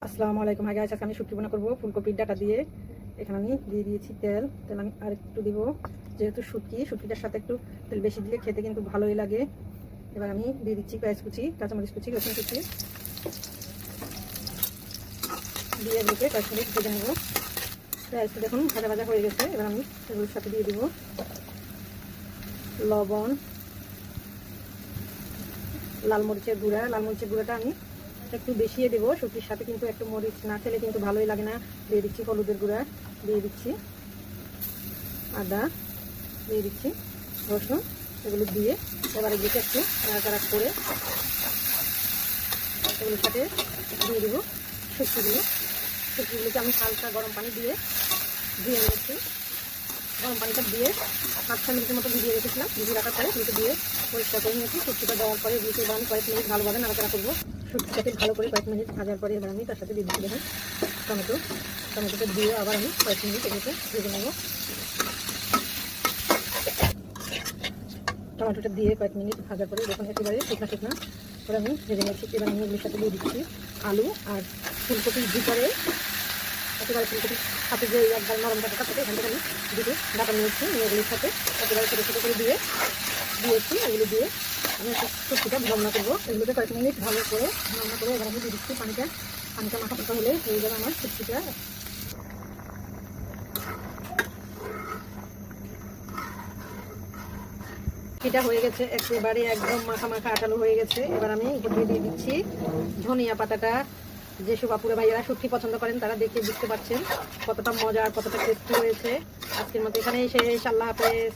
আসসালামু আলাইকুম। আগে আজকে আমি শুটকি বোনা করবো ফুলকপির ডাটা দিয়ে। এখানে আমি দিয়ে দিয়েছি তেল আমি আর একটু দিব, যেহেতু শুটকিটার সাথে একটু তেল বেশি দিলে খেতে কিন্তু ভালোই লাগে। এবার আমি দিয়ে দিচ্ছি পেঁয়াজ কুচি, কাঁচামরিচ কুচি, রসুন কুচি দিয়ে এগুলোকে কয়েক মিনিট ভেজে নেবো। পেঁয়াজটা দেখুন ভাজা ভাজা হয়ে গেছে। এবার আমি এগুলোর সাথে দিয়ে দিব লবণ, লাল মরিচের গুঁড়াটা আমি একটু বেশিয়ে দেবো। শুটকির সাথে কিন্তু একটু মরিচ না খেলে কিন্তু ভালোই লাগে না। দিয়ে দিচ্ছি হলুদের গুঁড়া, দিয়ে দিচ্ছি আদা, দিয়ে দিচ্ছি রসুন। এগুলো দিয়ে এবারে দিকে একটু নাড়াচাড়া করে এগুলোর সাথে দিয়ে দেবো শুটকিগুলোকে আমি হালকা গরম পানি দিয়ে ধুয়ে নিয়েছি। গরম পানিটা দিয়ে 5-6 মিনিটের মতো ভিজিয়ে রেখেছিলাম। ভিজিয়ে রাখার পরে এগুলোকে দিয়ে পরিষ্কার করে নিয়েছি। শুটকিটা দেওয়ার পরে এগুলোকে এবার আমি কয়েক মিনিট ভালোভাবে নাড়াচাড়া করবো। শুটকিটাকে ভালো করে কয়েক মিনিট ভাজার পরে এবার আমি তার সাথে দিয়ে দিচ্ছি দেখুন টমেটোটা দিয়ে আবার আমি কয়েক মিনিট এগুলোকে ভেজে নেবো। টমেটোটা দিয়ে কয়েক মিনিট ভাজার পরে যখন একেবারে শুকনা করে আমি ভেজে নিয়েছি। এবার আমি এগুলির সাথে দিয়ে দিচ্ছি আলু আর ফুলকপির ভিতরে একেবারে ফুলকপির সাথে যে একবার নরম ডাটাটা থাকে এখান থেকে আমি দুটো ডাটা নিয়েছি, এগুলির সাথে একেবারে ছোটো ছোটো করে দিয়েছি। এগুলো দিয়ে আমি একটা শুটকিটা রান্না করবো। এগুলোকে কয়েক মিনিট ভালো করে রান্না করে এবার আমি দিয়ে দিচ্ছি পানিটা মাখা মাখা হলে হয়ে যাবে আমার শুটকিটা। এটা হয়ে গেছে একেবারে একদম মাখা মাখা আটালো হয়ে গেছে। এবার আমি উপর দিয়ে দিচ্ছি ধনিয়া পাতাটা। যেসব আপুরা ভাইয়েরা শুটকি পছন্দ করেন তারা দেখে বুঝতে পারছেন কতটা মজা আর কতটা টেস্টি হয়েছে। আজকের মতো এখানেই শেষ। আল্লাহ হাফেজ।